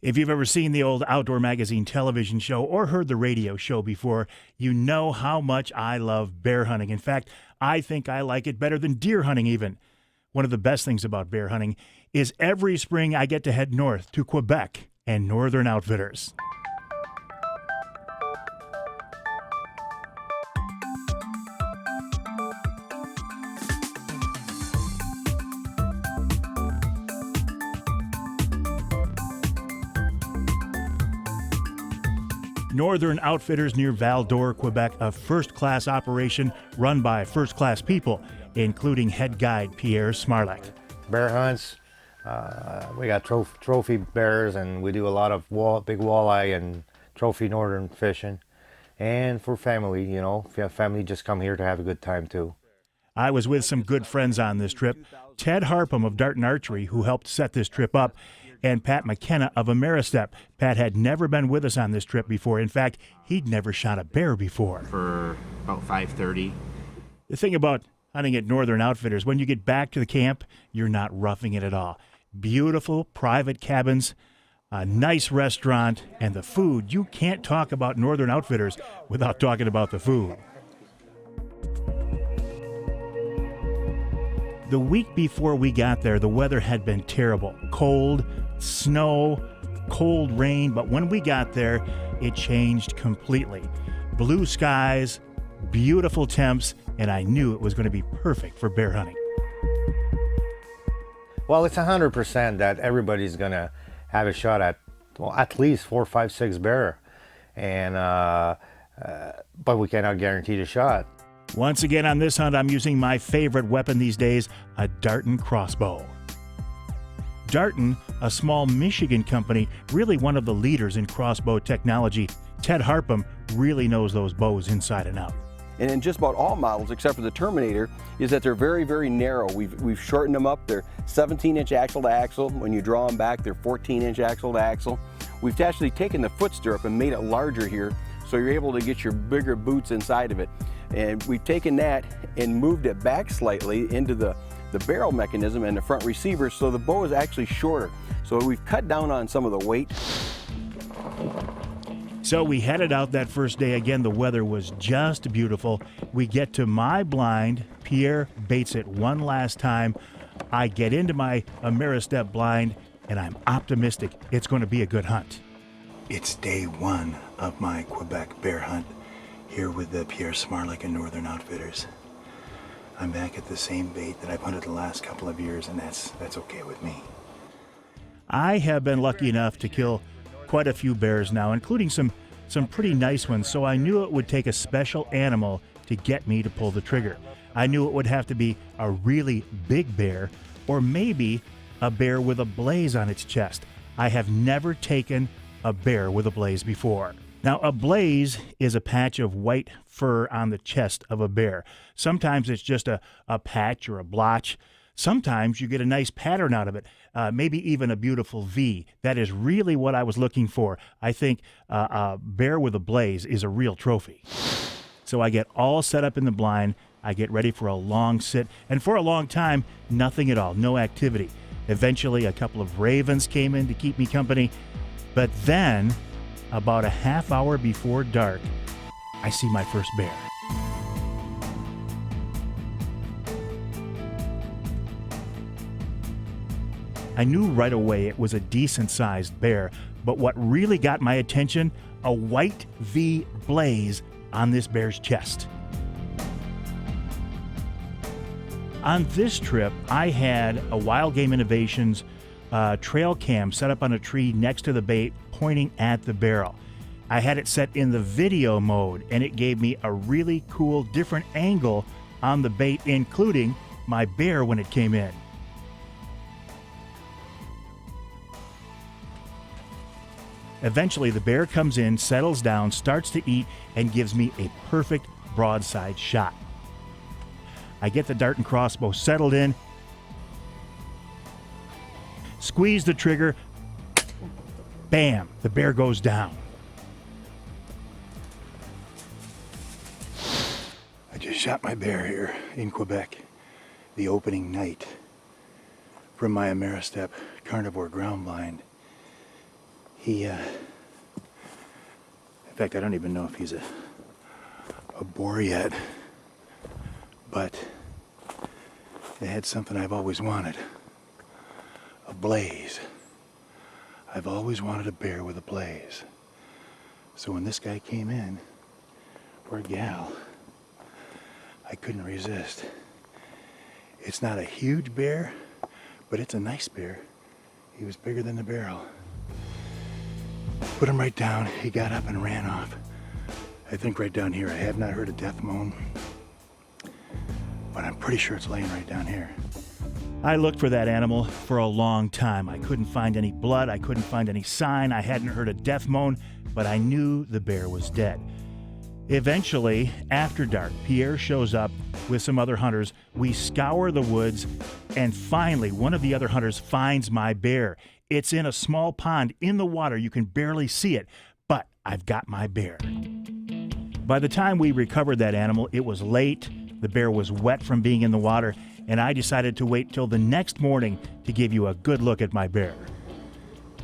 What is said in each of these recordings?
If you've ever seen the old Outdoor Magazine television show or heard the radio show before, you know how much I love bear hunting. In fact, I think I like it better than deer hunting even. One of the best things about bear hunting is every spring I get to head north to Quebec and Northern Outfitters. Northern Outfitters near Val-d'or, Quebec, a first-class operation run by first-class people, including head guide Pierre Smarlek. Bear hunts, we got trophy bears, and we do a lot of big walleye and trophy northern fishing. And for family, you know, if you have family, just come here to have a good time too. I was with some good friends on this trip. Ted Harpham of Darton Archery, who helped set this trip up, and Pat McKenna of Ameristep. Pat had never been with us on this trip before. In fact, he'd never shot a bear before. For about 5:30. The thing about hunting at Northern Outfitters, when you get back to the camp, you're not roughing it at all. Beautiful private cabins, a nice restaurant, and the food. You can't talk about Northern Outfitters without talking about the food. The week before we got there, the weather had been terrible. Cold, snow, cold rain, but when we got there, it changed completely. Blue skies, beautiful temps, and I knew it was going to be perfect for bear hunting. Well, it's 100% that everybody's going to have a shot at, well, at least 4, 5, 6 bear. And, but we cannot guarantee the shot. Once again on this hunt, I'm using my favorite weapon these days, a Darton Crossbow. Darton, a small Michigan company, really one of the leaders in crossbow technology. Ted Harpham really knows those bows inside and out. And in just about all models, except for the Terminator, is that they're very, very narrow. We've shortened them up. They're 17-inch axle to axle. When you draw them back, they're 14-inch axle to axle. We've actually taken the foot stirrup and made it larger here, so you're able to get your bigger boots inside of it. And we've taken that and moved it back slightly into the barrel mechanism and the front receiver, so the bow is actually shorter. So we've cut down on some of the weight. So we headed out that first day. Again, the weather was just beautiful. We get to my blind. Pierre baits it one last time. I get into my Ameristep blind, and I'm optimistic it's going to be a good hunt. It's day one of my Quebec bear hunt here with the Pierre Smarlek and Northern Outfitters. I'm back at the same bait that I've hunted the last couple of years, and that's okay with me. I have been lucky enough to kill quite a few bears now, including some pretty nice ones, so I knew it would take a special animal to get me to pull the trigger. I knew it would have to be a really big bear, or maybe a bear with a blaze on its chest. I have never taken a bear with a blaze before. Now, a blaze is a patch of white fur on the chest of a bear. Sometimes it's just a patch or a blotch. Sometimes you get a nice pattern out of it, maybe even a beautiful V. That is really what I was looking for. I think a bear with a blaze is a real trophy. So I get all set up in the blind. I get ready for a long sit, and for a long time, nothing at all, no activity. Eventually, a couple of ravens came in to keep me company, but then, about a half hour before dark, I see my first bear. I knew right away it was a decent-sized bear, but what really got my attention, a white V blaze on this bear's chest. On this trip, I had a Wild Game Innovations trail cam set up on a tree next to the bait, pointing at the barrel. I had it set in the video mode, and it gave me a really cool, different angle on the bait, including my bear when it came in. Eventually, the bear comes in, settles down, starts to eat, and gives me a perfect broadside shot. I get the Darton Crossbow settled in, squeeze the trigger, bam, the bear goes down. I just shot my bear here in Quebec the opening night from my Ameristep carnivore ground blind. in fact, I don't even know if he's a boar yet, but it had something I've always wanted, a blaze. I've always wanted a bear with a blaze. So when this guy came in, or gal, I couldn't resist. It's not a huge bear, but it's a nice bear. He was bigger than the barrel. Put him right down. He got up and ran off. I think right down here. I have not heard a death moan, but I'm pretty sure it's laying right down here. I looked for that animal for a long time. I couldn't find any blood. I couldn't find any sign. I hadn't heard a death moan, but I knew the bear was dead. Eventually, after dark, Pierre shows up with some other hunters. We scour the woods, and finally, one of the other hunters finds my bear. It's in a small pond in the water. You can barely see it, but I've got my bear. By the time we recovered that animal, it was late. The bear was wet from being in the water, and I decided to wait till the next morning to give you a good look at my bear.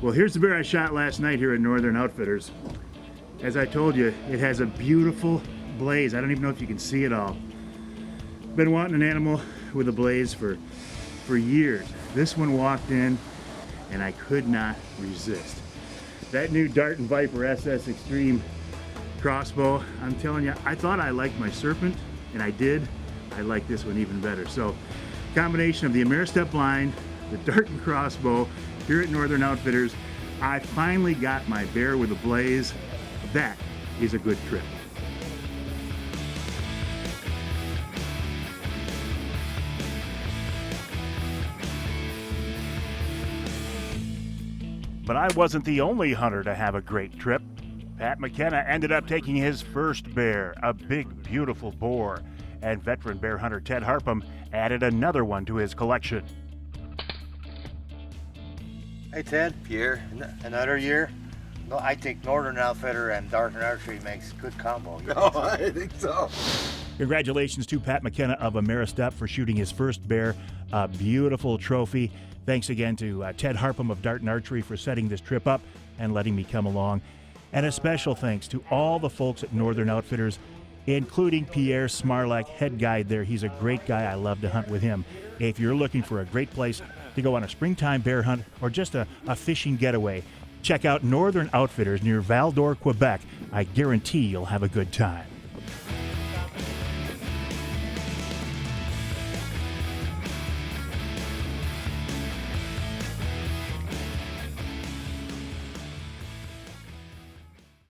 Well, here's the bear I shot last night here at Northern Outfitters. As I told you, it has a beautiful blaze. I don't even know if you can see it all. Been wanting an animal with a blaze for years. This one walked in, and I could not resist. That new Dart and Viper SS Extreme crossbow, I'm telling you, I thought I liked my Serpent, and I did. I like this one even better. So, combination of the Ameristep line, the Dart and crossbow, here at Northern Outfitters, I finally got my bear with a blaze. That is a good trip. But I wasn't the only hunter to have a great trip. Pat McKenna ended up taking his first bear, a big, beautiful boar, and veteran bear hunter Ted Harpham added another one to his collection. Hey Ted, Pierre. another year? No, I think Northern Outfitter and Dart and Archery makes a good combo. I think so. Congratulations to Pat McKenna of Ameristep for shooting his first bear, a beautiful trophy. Thanks again to Ted Harpham of Dart and Archery for setting this trip up and letting me come along. And a special thanks to all the folks at Northern Outfitters, including Pierre Smarlak, head guide there. He's a great guy. I love to hunt with him. If you're looking for a great place to go on a springtime bear hunt or just a fishing getaway, check out Northern Outfitters near Val-d'or, Quebec. I guarantee you'll have a good time.